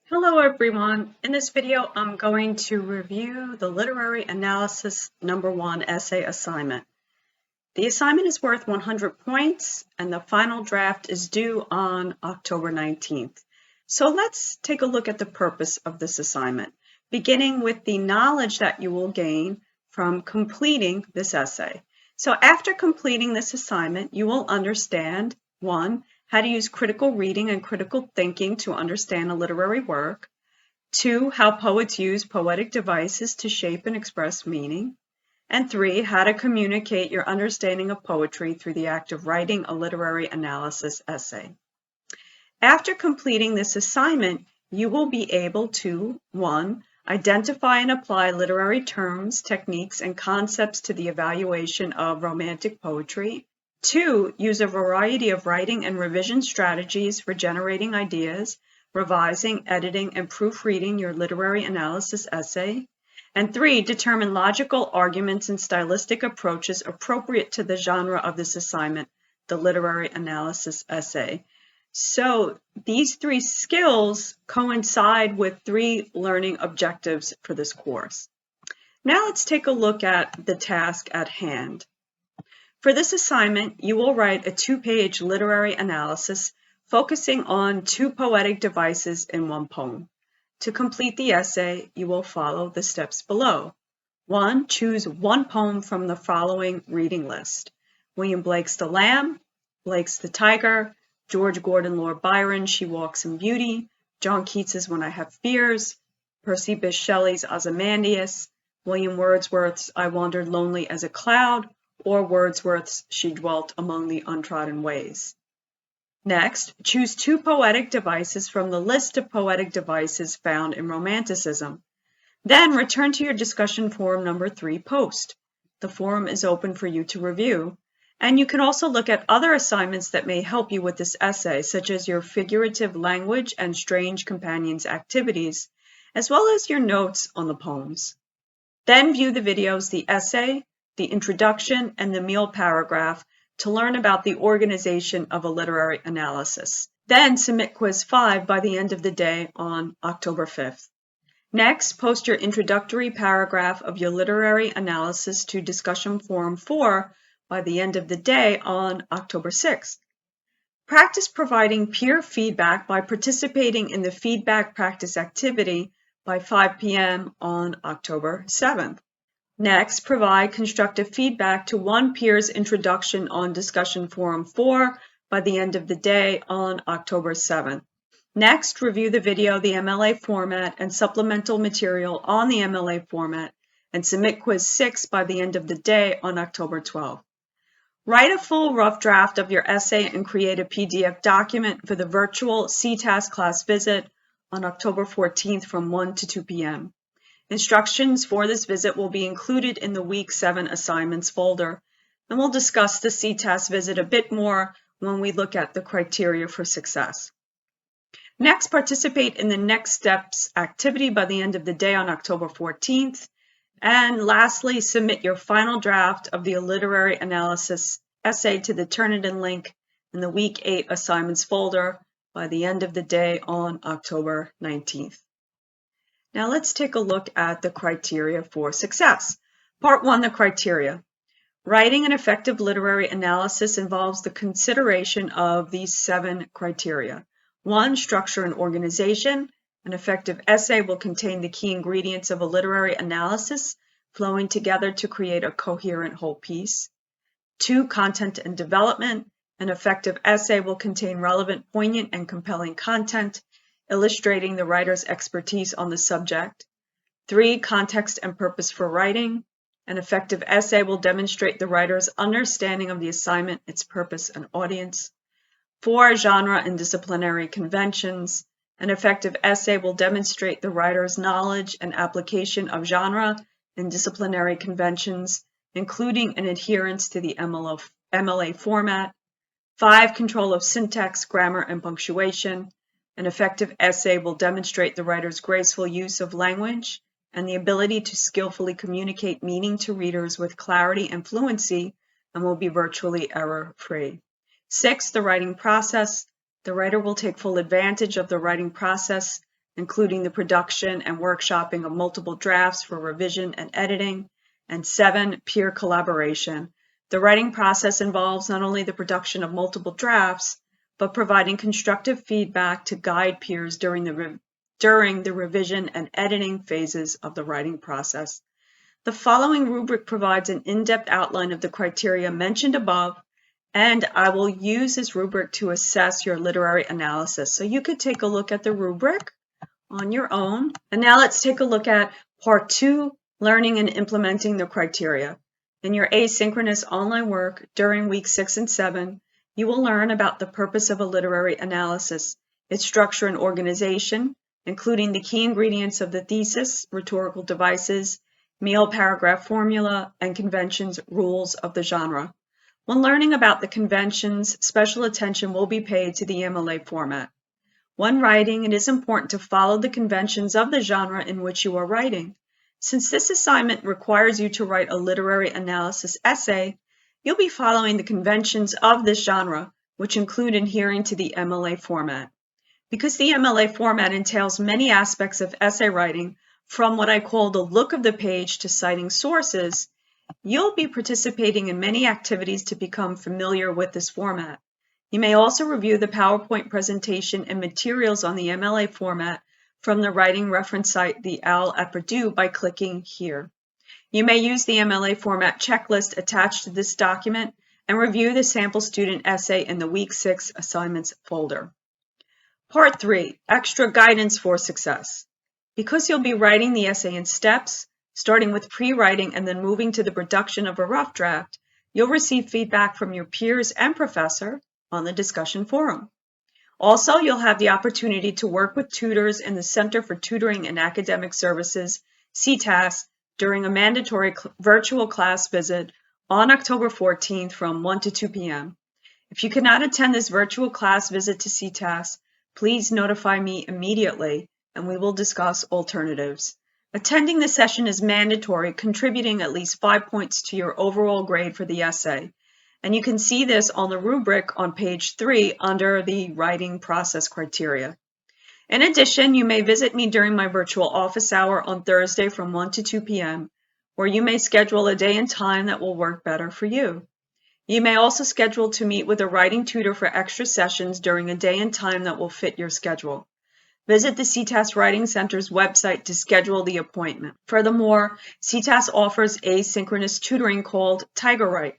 Hello everyone. In this video, I'm going to review the Literary Analysis Number 1 essay assignment. The assignment is worth 100 points and the final draft is due on October 19th. So let's take a look at the purpose of this assignment, beginning with the knowledge that you will gain from completing this essay. So after completing this assignment, you will understand, 1, how to use critical reading and critical thinking to understand a literary work. 2, how poets use poetic devices to shape and express meaning. And 3, how to communicate your understanding of poetry through the act of writing a literary analysis essay. After completing this assignment, you will be able to 1, identify and apply literary terms, techniques, and concepts to the evaluation of romantic poetry. 2, use a variety of writing and revision strategies for generating ideas, revising, editing, and proofreading your literary analysis essay. And 3, determine logical arguments and stylistic approaches appropriate to the genre of this assignment, the literary analysis essay. So these 3 skills coincide with 3 learning objectives for this course. Now let's take a look at the task at hand. For this assignment, you will write a 2-page literary analysis focusing on 2 poetic devices in 1 poem. To complete the essay, you will follow the steps below. 1, choose 1 poem from the following reading list: William Blake's The Lamb, Blake's The Tiger, George Gordon Lord Byron, She Walks in Beauty, John Keats's When I Have Fears, Percy Bysshe Shelley's Ozymandias, William Wordsworth's I Wandered Lonely as a Cloud, or Wordsworth's She Dwelt Among the Untrodden Ways. Next, choose 2 poetic devices from the list of poetic devices found in Romanticism. Then return to your discussion forum number 3 post. The forum is open for you to review, and you can also look at other assignments that may help you with this essay, such as your figurative language and strange companions activities, as well as your notes on the poems. Then view the videos, the essay, the introduction, and the meal paragraph to learn about the organization of a literary analysis. Then submit quiz 5 by the end of the day on October 5th. Next, post your introductory paragraph of your literary analysis to discussion forum 4 by the end of the day on October 6th. Practice providing peer feedback by participating in the feedback practice activity by 5 p.m. on October 7th. Next, provide constructive feedback to one peer's introduction on discussion forum 4 by the end of the day on October 7th. Next, review the video, the MLA format, and supplemental material on the MLA format, and submit quiz 6 by the end of the day on October 12th. Write a full rough draft of your essay and create a PDF document for the virtual CTAS class visit on October 14th from 1 to 2 p.m. Instructions for this visit will be included in the Week 7 assignments folder, and we'll discuss the CTAS visit a bit more when we look at the criteria for success. Next, participate in the Next Steps activity by the end of the day on October 14th. And lastly, submit your final draft of the literary analysis essay to the Turnitin link in the Week 8 assignments folder by the end of the day on October 19th. Now let's take a look at the criteria for success. Part 1, the criteria. Writing an effective literary analysis involves the consideration of these 7 criteria. 1, structure and organization. An effective essay will contain the key ingredients of a literary analysis, flowing together to create a coherent whole piece. 2, content and development. An effective essay will contain relevant, poignant, and compelling content, illustrating the writer's expertise on the subject. 3, context and purpose for writing. An effective essay will demonstrate the writer's understanding of the assignment, its purpose, and audience. 4, genre and disciplinary conventions. An effective essay will demonstrate the writer's knowledge and application of genre and disciplinary conventions, including an adherence to the MLA format. 5, control of syntax, grammar, and punctuation. An effective essay will demonstrate the writer's graceful use of language and the ability to skillfully communicate meaning to readers with clarity and fluency, and will be virtually error-free. 6, the writing process. The writer will take full advantage of the writing process including the production and workshopping of multiple drafts for revision and editing. And 7, peer collaboration. The writing process involves not only the production of multiple drafts, but providing constructive feedback to guide peers during the revision and editing phases of the writing process. The following rubric provides an in-depth outline of the criteria mentioned above, and I will use this rubric to assess your literary analysis. So you could take a look at the rubric on your own. And now let's take a look at Part 2, Learning and Implementing the Criteria. In your asynchronous online work during week 6 and 7, you will learn about the purpose of a literary analysis, its structure and organization, including the key ingredients of the thesis, rhetorical devices, meal paragraph formula, and conventions, rules of the genre. When learning about the conventions, special attention will be paid to the MLA format. When writing, it is important to follow the conventions of the genre in which you are writing. Since this assignment requires you to write a literary analysis essay, you'll be following the conventions of this genre, which include adhering to the MLA format. Because the MLA format entails many aspects of essay writing, from what I call the look of the page to citing sources, you'll be participating in many activities to become familiar with this format. You may also review the PowerPoint presentation and materials on the MLA format from the writing reference site, the OWL at Purdue, by clicking here. You may use the MLA format checklist attached to this document and review the sample student essay in the Week 6 assignments folder. Part 3, Extra Guidance for Success. Because you'll be writing the essay in steps, starting with pre-writing and then moving to the production of a rough draft, you'll receive feedback from your peers and professor on the discussion forum. Also, you'll have the opportunity to work with tutors in the Center for Tutoring and Academic Services, CTAS, during a mandatory virtual class visit on October 14th from 1 to 2 p.m. If you cannot attend this virtual class visit to CTAS, please notify me immediately and we will discuss alternatives. Attending the session is mandatory, contributing at least 5 points to your overall grade for the essay. And you can see this on the rubric on page 3 under the writing process criteria. In addition, you may visit me during my virtual office hour on Thursday from 1 to 2 p.m., where you may schedule a day and time that will work better for you. You may also schedule to meet with a writing tutor for extra sessions during a day and time that will fit your schedule. Visit the CTAS Writing Center's website to schedule the appointment. Furthermore, CTAS offers asynchronous tutoring called TigerWrite.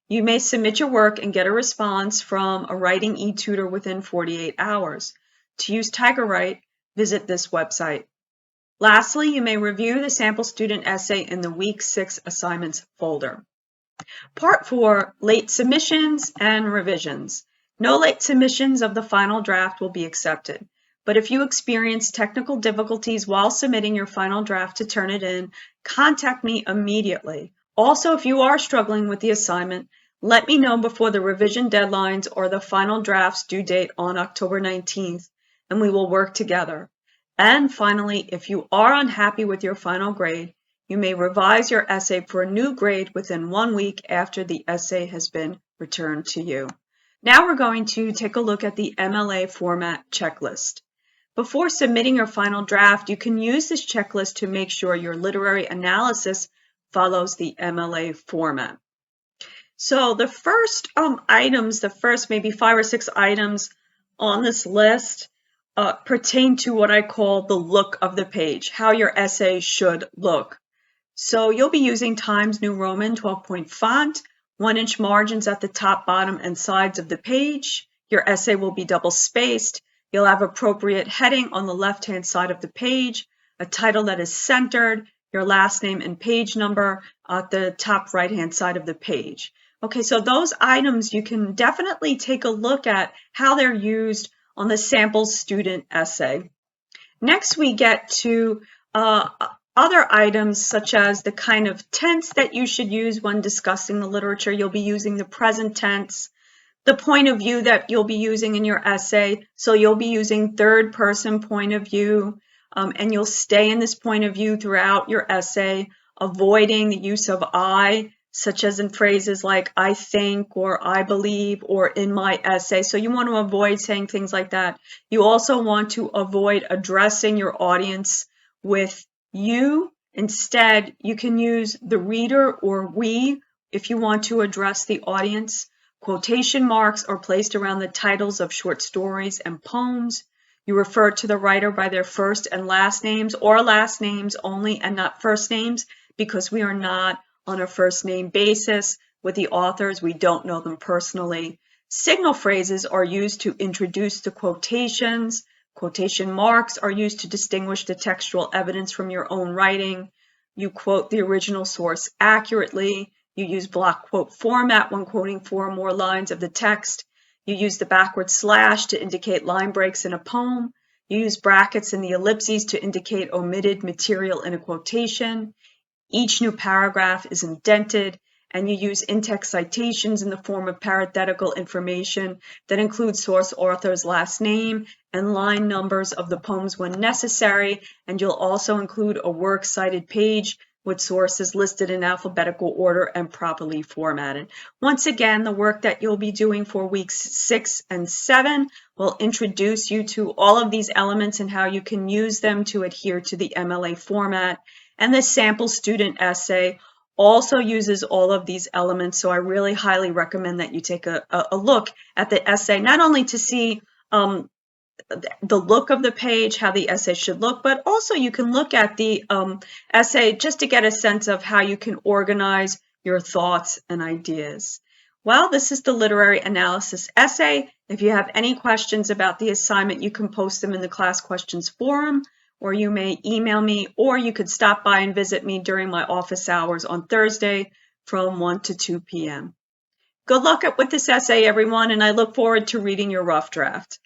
You may submit your work and get a response from a writing e-tutor within 48 hours. To use TigerWrite, visit this website. Lastly, you may review the sample student essay in the Week 6 assignments folder. Part 4, Late Submissions and Revisions. No late submissions of the final draft will be accepted. But if you experience technical difficulties while submitting your final draft to turn it in, contact me immediately. Also, if you are struggling with the assignment, let me know before the revision deadlines or the final draft's due date on October 19th, and we will work together. And finally, if you are unhappy with your final grade, you may revise your essay for a new grade within 1 week after the essay has been returned to you. Now we're going to take a look at the MLA format checklist. Before submitting your final draft, you can use this checklist to make sure your literary analysis follows the MLA format. So the first items, the first maybe 5 or 6 items on this list pertain to what I call the look of the page, how your essay should look. So you'll be using Times New Roman 12-point font, 1-inch margins at the top, bottom, and sides of the page. Your essay will be double-spaced. You'll have appropriate heading on the left-hand side of the page, a title that is centered, your last name and page number at the top right-hand side of the page. Okay, so those items you can definitely take a look at how they're used on the sample student essay. Next, we get to other items such as the kind of tense that you should use when discussing the literature. You'll be using the present tense, the point of view that you'll be using in your essay. So you'll be using third-person point of view, and you'll stay in this point of view throughout your essay, avoiding the use of I, such as in phrases like I think or I believe or in my essay. So you want to avoid saying things like that. You also want to avoid addressing your audience with you. Instead, you can use the reader or we if you want to address the audience. Quotation marks are placed around the titles of short stories and poems. You refer to the writer by their first and last names or last names only and not first names, because we are not on a first name basis with the authors. We don't know them personally. Signal phrases are used to introduce the quotations. Quotation marks are used to distinguish the textual evidence from your own writing. You quote the original source accurately. You use block quote format when quoting 4 or more lines of the text. You use the backward slash to indicate line breaks in a poem. You use brackets and the ellipses to indicate omitted material in a quotation. Each new paragraph is indented, and you use in-text citations in the form of parenthetical information that includes source author's last name and line numbers of the poems when necessary, and you'll also include a works cited page with sources listed in alphabetical order and properly formatted. Once again, the work that you'll be doing for weeks 6 and 7 will introduce you to all of these elements and how you can use them to adhere to the MLA format. And this sample student essay also uses all of these elements, so I really highly recommend that you take a look at the essay, not only to see the look of the page, how the essay should look, but also you can look at the essay just to get a sense of how you can organize your thoughts and ideas. Well, this is the literary analysis essay. If you have any questions about the assignment, you can post them in the class questions forum, or you may email me, or you could stop by and visit me during my office hours on Thursday from 1 to 2 p.m. Good luck with this essay, everyone, and I look forward to reading your rough draft.